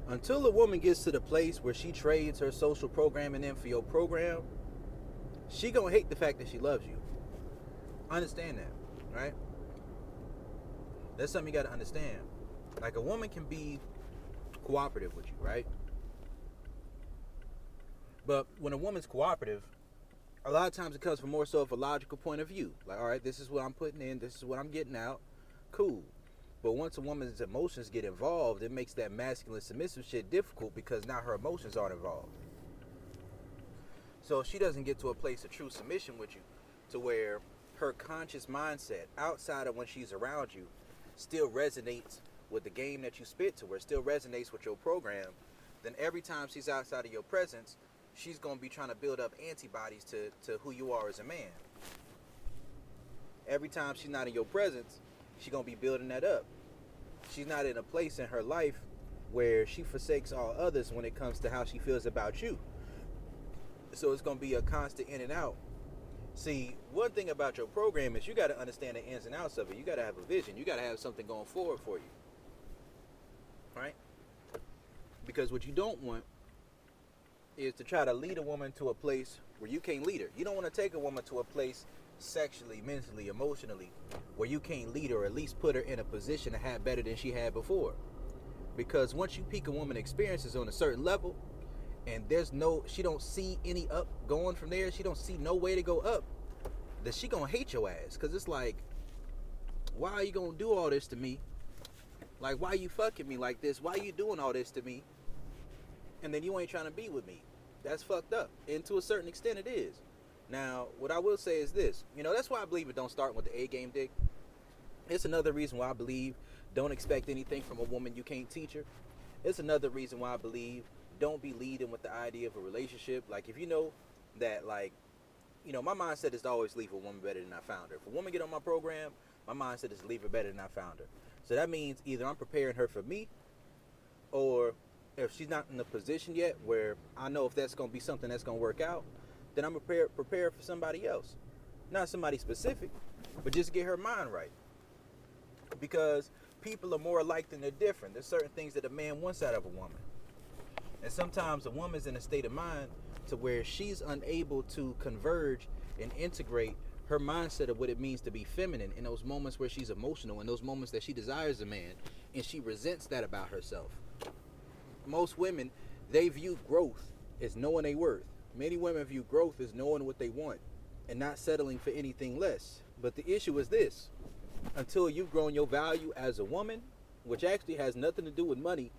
Until a woman gets to the place where she trades her social programming in for your program, she gonna hate the fact that she loves you. Understand that, right? That's something you gotta understand. Like a woman can be cooperative with you, right? But when a woman's cooperative, a lot of times it comes from more so of a logical point of view. Like, all right, this is what I'm putting in, this is what I'm getting out. Cool. But once a woman's emotions get involved, it makes that masculine submissive shit difficult because now her emotions aren't involved. So if she doesn't get to a place of true submission with you, to where her conscious mindset outside of when she's around you still resonates with the game that you spit to her, still resonates with your program, then every time she's outside of your presence, she's going to be trying to build up antibodies to who you are as a man. Every time she's not in your presence, she's going to be building that up. She's not in a place in her life where she forsakes all others when it comes to how she feels about you. So it's going to be a constant in and out. See, one thing about your program is you got to understand the ins and outs of it. You got to have a vision. You got to have something going forward for you. Right? Because what you don't want is to try to lead a woman to a place where you can't lead her. You don't want to take a woman to a place sexually, mentally, emotionally, where you can't lead her or at least put her in a position to have better than she had before. Because once you peak a woman experiences on a certain level, and she don't see any up going from there, she don't see no way to go up, then she gonna hate your ass. Cause it's like, why are you gonna do all this to me? Like, why you fucking me like this? Why you doing all this to me? And then you ain't trying to be with me. That's fucked up. And to a certain extent it is. Now, what I will say is this. That's why I believe it don't start with the A game, dick. It's another reason why I believe don't expect anything from a woman you can't teach her. It's another reason why I believe don't be leading with the idea of a relationship. Like, if you know that, like, my mindset is to always leave a woman better than I found her. If a woman get on my program, my mindset is to leave her better than I found her. So that means either I'm preparing her for me, or if she's not in a position yet where I know if that's going to be something that's going to work out, then I'm prepared for somebody else. Not somebody specific, but just get her mind right. Because people are more alike than they're different. There's certain things that a man wants out of a woman. And sometimes a woman's in a state of mind to where she's unable to converge and integrate her mindset of what it means to be feminine in those moments where she's emotional, in those moments that she desires a man, and she resents that about herself. Most women, they view growth as knowing their worth. Many women view growth as knowing what they want and not settling for anything less. But the issue is this. Until you've grown your value as a woman, which actually has nothing to do with money,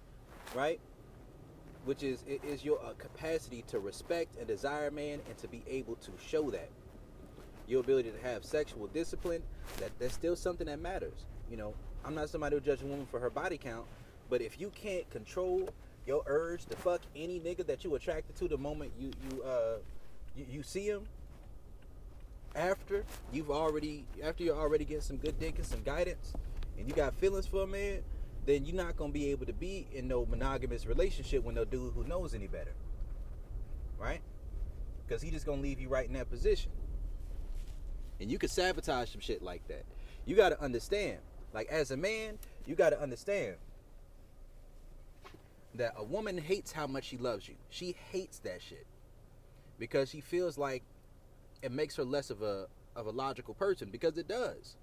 right? Which is your capacity to respect and desire a man and to be able to show that. Your ability to have sexual discipline, that's still something that matters. I'm not somebody who judge a woman for her body count, but if you can't control your urge to fuck any nigga that you attracted to the moment you see him, after you're already getting some good dick and some guidance, and you got feelings for a man, then you're not gonna be able to be in no monogamous relationship with no dude who knows any better, right? Because he just gonna leave you right in that position, and you can sabotage some shit like that. You gotta understand, like, as a man, you gotta understand that a woman hates how much she loves you. She hates that shit because she feels like it makes her less of a logical person, because it does.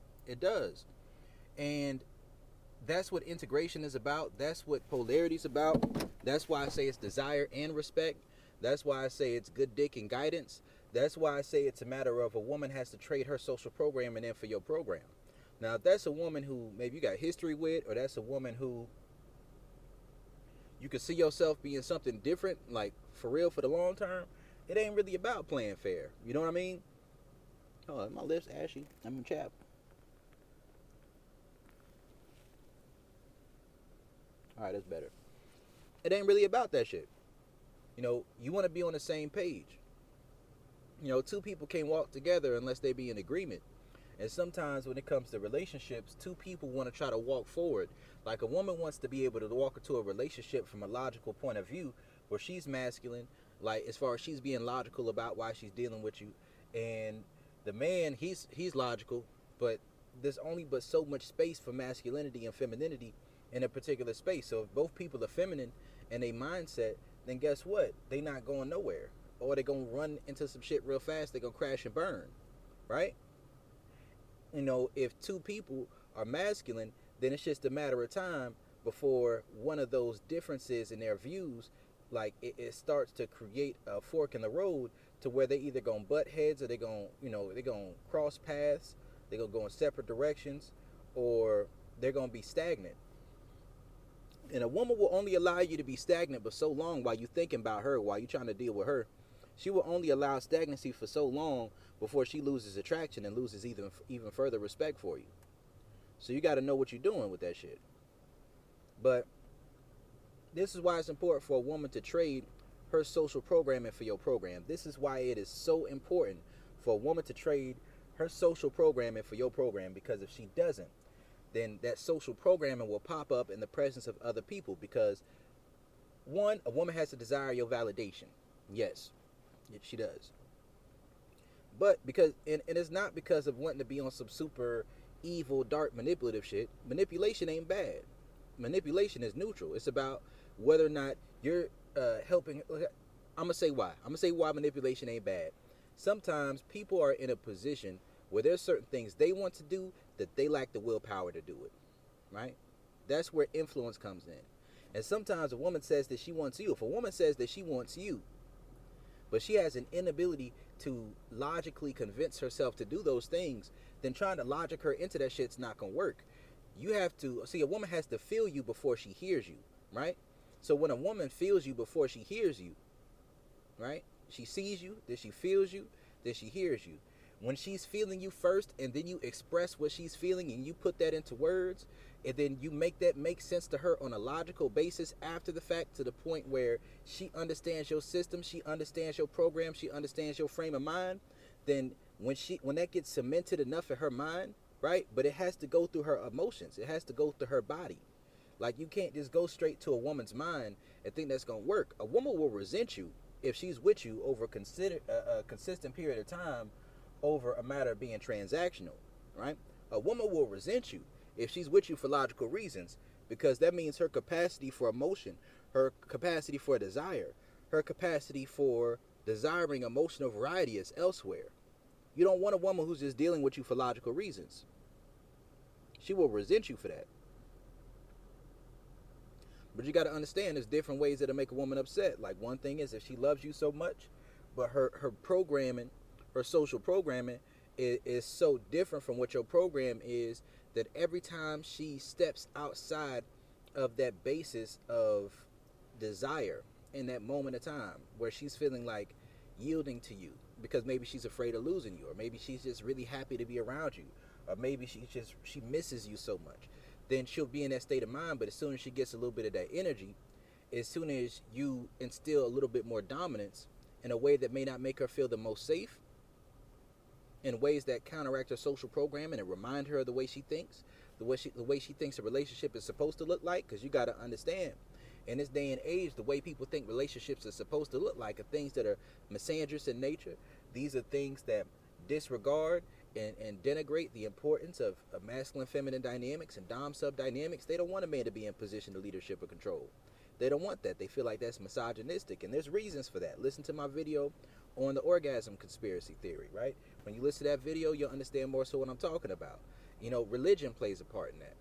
And that's what integration is about. That's what polarity is about. That's why I say it's desire and respect. That's why I say it's good dick and guidance. That's why I say it's a matter of a woman has to trade her social programming in for your program. Now, if that's a woman who maybe you got history with, or that's a woman who you can see yourself being something different, like for real for the long term, it ain't really about playing fair. You know what I mean? Oh, my lips ashy. I'm chapped. Alright, that's better. It ain't really about that shit. You want to be on the same page. Two people can't walk together unless they be in agreement. And sometimes when it comes to relationships, two people want to try to walk forward. Like, a woman wants to be able to walk into a relationship from a logical point of view where she's masculine, like as far as she's being logical about why she's dealing with you. And the man, he's logical, but there's only but so much space for masculinity and femininity in a particular space. So if both people are feminine and a mindset, then guess what? They not going nowhere. Or they gonna run into some shit real fast, they gonna crash and burn. Right? If two people are masculine, then it's just a matter of time before one of those differences in their views, like it starts to create a fork in the road to where they either gonna butt heads, or they're gonna cross paths, they're gonna go in separate directions, or they're gonna be stagnant. And a woman will only allow you to be stagnant but so long while you thinking about her, while you trying to deal with her. She will only allow stagnancy for so long before she loses attraction and loses even further respect for you. So you got to know what you're doing with that shit. But this is why it's important for a woman to trade her social programming for your program. This is why it is so important for a woman to trade her social programming for your program, because if she doesn't, then that social programming will pop up in the presence of other people. Because one, a woman has to desire your validation. Yes, she does. But and it's not because of wanting to be on some super evil, dark, manipulative shit. Manipulation ain't bad. Manipulation is neutral. It's about whether or not you're helping. I'm gonna say why. I'm gonna say why manipulation ain't bad. Sometimes people are in a position where there's certain things they want to do that they lack the willpower to do it. Right? That's where influence comes in. And sometimes a woman says that she wants you. If a woman says that she wants you, but she has an inability to logically convince herself to do those things, then trying to logic her into that shit's not gonna work. You have to see, a woman has to feel you before she hears you, right? So when a woman feels you before she hears you, right? She sees you, then she feels you, then she hears you. When she's feeling you first, and then you express what she's feeling and you put that into words, and then you make that make sense to her on a logical basis after the fact, to the point where she understands your system, she understands your program, she understands your frame of mind, then when that gets cemented enough in her mind, right? But it has to go through her emotions. It has to go through her body. Like, you can't just go straight to a woman's mind and think that's going to work. A woman will resent you if she's with you over a consistent period of time over a matter of being transactional, right? A woman will resent you if she's with you for logical reasons, because that means her capacity for emotion, her capacity for desire, her capacity for desiring emotional variety is elsewhere. You don't want a woman who's just dealing with you for logical reasons. She will resent you for that. But you got to understand, there's different ways that'll make a woman upset. Like, one thing is if she loves you so much, but her programming, her social programming is so different from what your program is, that every time she steps outside of that basis of desire in that moment of time where she's feeling like yielding to you because maybe she's afraid of losing you, or maybe she's just really happy to be around you, or maybe she misses you so much, then she'll be in that state of mind. But as soon as she gets a little bit of that energy, as soon as you instill a little bit more dominance in a way that may not make her feel the most safe, in ways that counteract her social programming and remind her of the way she thinks, the way she thinks a relationship is supposed to look like. Because you got to understand, in this day and age, the way people think relationships are supposed to look like are things that are misandrous in nature. These are things that disregard and denigrate the importance of masculine feminine dynamics and dom sub dynamics. They don't want a man to be in position of leadership or control. They don't want that. They feel like that's misogynistic, and there's reasons for that. Listen to my video on the orgasm conspiracy theory, right? When you listen to that video, you'll understand more so what I'm talking about. Religion plays a part in that.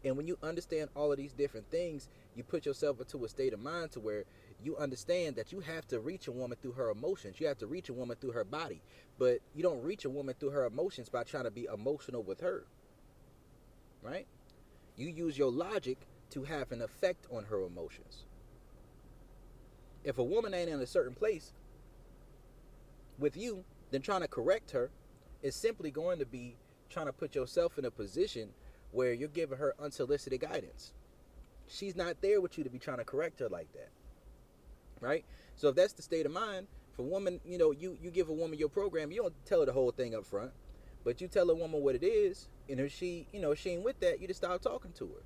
And when you understand all of these different things, you put yourself into a state of mind to where you understand that you have to reach a woman through her emotions. You have to reach a woman through her body. But you don't reach a woman through her emotions by trying to be emotional with her, right? You use your logic to have an effect on her emotions. If a woman ain't in a certain place with you, then trying to correct her is simply going to be trying to put yourself in a position where you're giving her unsolicited guidance. She's not there with you to be trying to correct her like that, right? So if that's the state of mind for a woman, you give a woman your program, you don't tell her the whole thing up front, but you tell a woman what it is, and if she ain't with that, you just stop talking to her.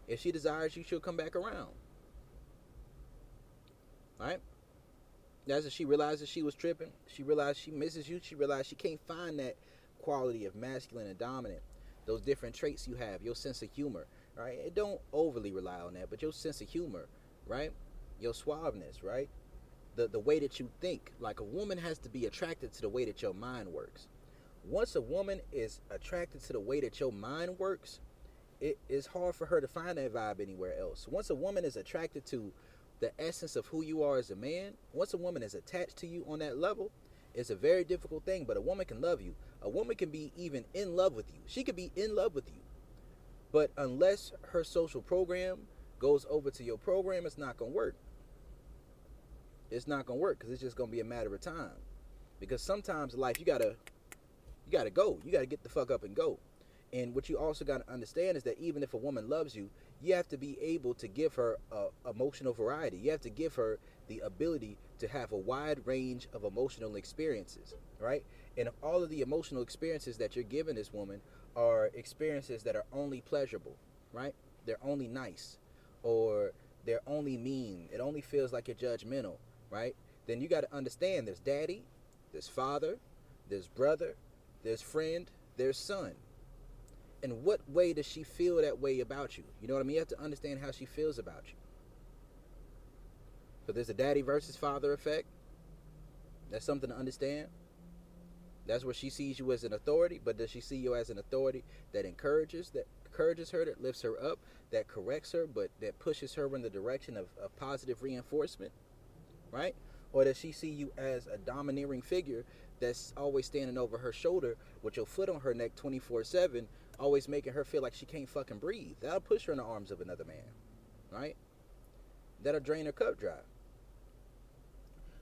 If she desires you, she'll come back around, right? As she realizes she was tripping, she realized she misses you, she realized she can't find that quality of masculine and dominant, those different traits you have, your sense of humor, right? And don't overly rely on that, but your sense of humor, right? Your suaveness, right? The way that you think. Like a woman has to be attracted to the way that your mind works. Once a woman is attracted to the way that your mind works, it is hard for her to find that vibe anywhere else. Once a woman is attracted to the essence of who you are as a man, once a woman is attached to you on that level, it's a very difficult thing. But a woman can love you. A woman can be even in love with you. She could be in love with you. But unless her social program goes over to your program, it's not going to work. It's not going to work because it's just going to be a matter of time. Because sometimes in life, you got to go. You got to get the fuck up and go. And what you also got to understand is that even if a woman loves you, you have to be able to give her emotional variety. You have to give her the ability to have a wide range of emotional experiences, right? And if all of the emotional experiences that you're giving this woman are experiences that are only pleasurable, right? They're only nice, or they're only mean. It only feels like you're judgmental, right? Then you got to understand there's daddy, there's father, there's brother, there's friend, there's son. In what way does she feel that way about you? You know what I mean? You have to understand how she feels about you. So there's a daddy versus father effect. That's something to understand. That's where she sees you as an authority, but does she see you as an authority that encourages her, that lifts her up, that corrects her, but that pushes her in the direction of positive reinforcement, right? Or does she see you as a domineering figure that's always standing over her shoulder with your foot on her neck 24/7, always making her feel like she can't fucking breathe? That'll push her in the arms of another man, right? That'll drain her cup dry.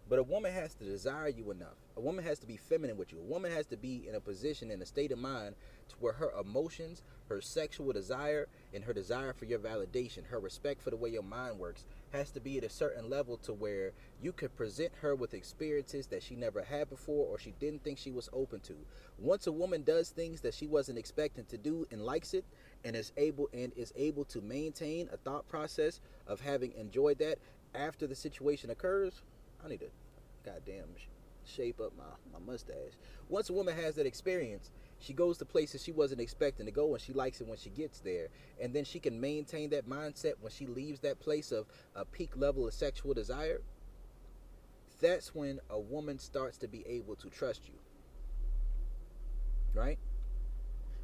But a woman has to desire you enough. A woman has to be feminine with you. A woman has to be in a position, in a state of mind to where her emotions, her sexual desire, and her desire for your validation, her respect for the way your mind works, has to be at a certain level to where you could present her with experiences that she never had before or she didn't think she was open to. Once a woman does things that she wasn't expecting to do and likes it and is able to maintain a thought process of having enjoyed that after the situation occurs, I need to goddamn shape up my mustache. Once a woman has that experience, she goes to places she wasn't expecting to go, and she likes it when she gets there. And then she can maintain that mindset when she leaves that place of a peak level of sexual desire. That's when a woman starts to be able to trust you, right?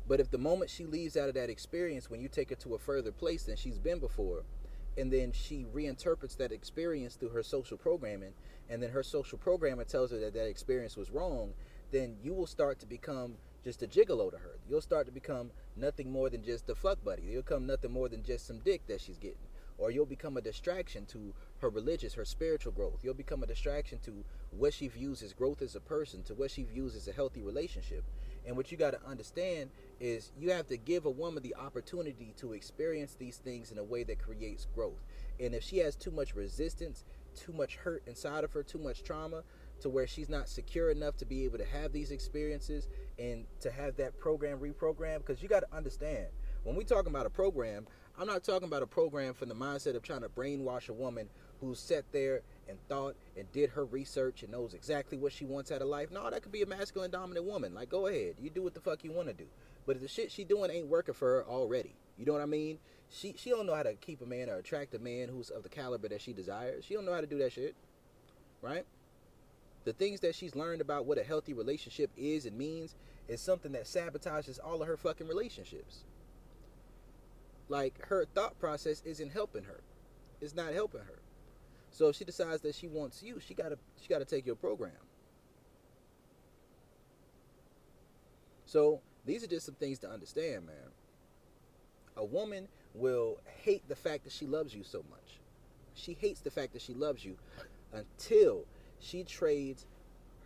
But if the moment she leaves out of that experience, when you take her to a further place than she's been before, and then she reinterprets that experience through her social programming, and then her social programmer tells her that that experience was wrong, then you will start to become just a gigolo to her. You'll start to become nothing more than just a fuck buddy. You'll become nothing more than just some dick that she's getting. Or you'll become a distraction to her religious, her spiritual growth. You'll become a distraction to what she views as growth as a person, to what she views as a healthy relationship. And what you got to understand is you have to give a woman the opportunity to experience these things in a way that creates growth. And if she has too much resistance, too much hurt inside of her, too much trauma, to where she's not secure enough to be able to have these experiences and to have that program reprogrammed, because you got to understand, when we talking about a program, I'm not talking about a program from the mindset of trying to brainwash a woman who sat there and thought and did her research and knows exactly what she wants out of life. No, that could be a masculine dominant woman. Like, go ahead, you do what the fuck you want to do. But if the shit she doing ain't working for her already, you know what I mean? She don't know how to keep a man or attract a man who's of the caliber that she desires. She don't know how to do that shit, right? The things that she's learned about what a healthy relationship is and means is something that sabotages all of her fucking relationships. Like, her thought process isn't helping her. It's not helping her. So if she decides that she wants you, she gotta take your program. So these are just some things to understand, man. A woman will hate the fact that she loves you so much. She hates the fact that she loves you until she trades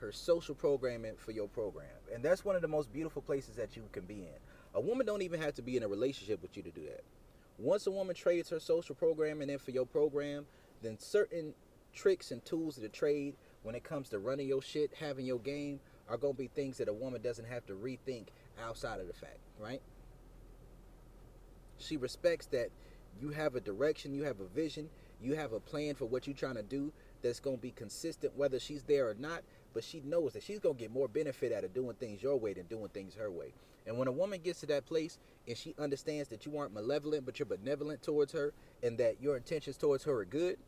her social programming for your program. And that's one of the most beautiful places that you can be in. A woman don't even have to be in a relationship with you to do that. Once a woman trades her social programming in for your program, then certain tricks and tools of the trade when it comes to running your shit, having your game, are going to be things that a woman doesn't have to rethink outside of the fact, right? She respects that you have a direction, you have a vision, you have a plan for what you're trying to do that's going to be consistent whether she's there or not, but she knows that she's going to get more benefit out of doing things your way than doing things her way. And when a woman gets to that place and she understands that you aren't malevolent, but you're benevolent towards her, and that your intentions towards her are good,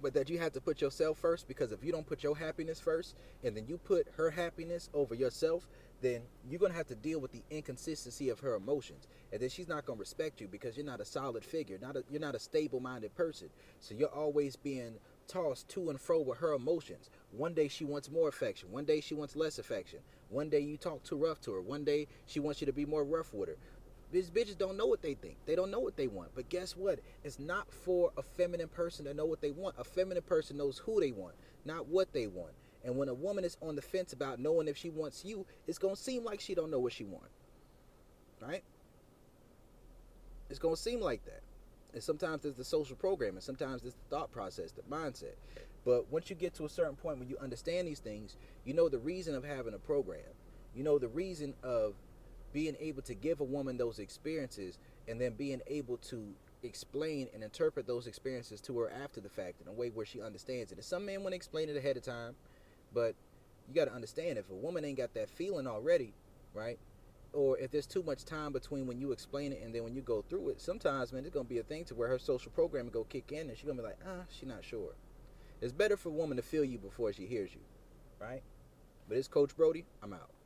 but that you have to put yourself first, because if you don't put your happiness first and then you put her happiness over yourself, then you're going to have to deal with the inconsistency of her emotions. And then she's not going to respect you because you're not a solid figure, you're not a stable-minded person. So you're always being tossed to and fro with her emotions. One day she wants more affection, one day she wants less affection, one day you talk too rough to her, one day she wants you to be more rough with her. These bitches don't know what they think. They don't know what they want. But guess what? It's not for a feminine person to know what they want. A feminine person knows who they want, not what they want. And when a woman is on the fence about knowing if she wants you, it's going to seem like she don't know what she wants. Right? It's going to seem like that. And sometimes it's the social programming. Sometimes it's the thought process, the mindset. But once you get to a certain point when you understand these things, you know the reason of having a program. You know the reason of being able to give a woman those experiences, and then being able to explain and interpret those experiences to her after the fact in a way where she understands it. And some men want to explain it ahead of time, but you got to understand, if a woman ain't got that feeling already, right? Or if there's too much time between when you explain it and then when you go through it, sometimes, man, it's going to be a thing to where her social programming go kick in and she's going to be like, she's not sure. It's better for a woman to feel you before she hears you, right? But it's Coach Brody. I'm out.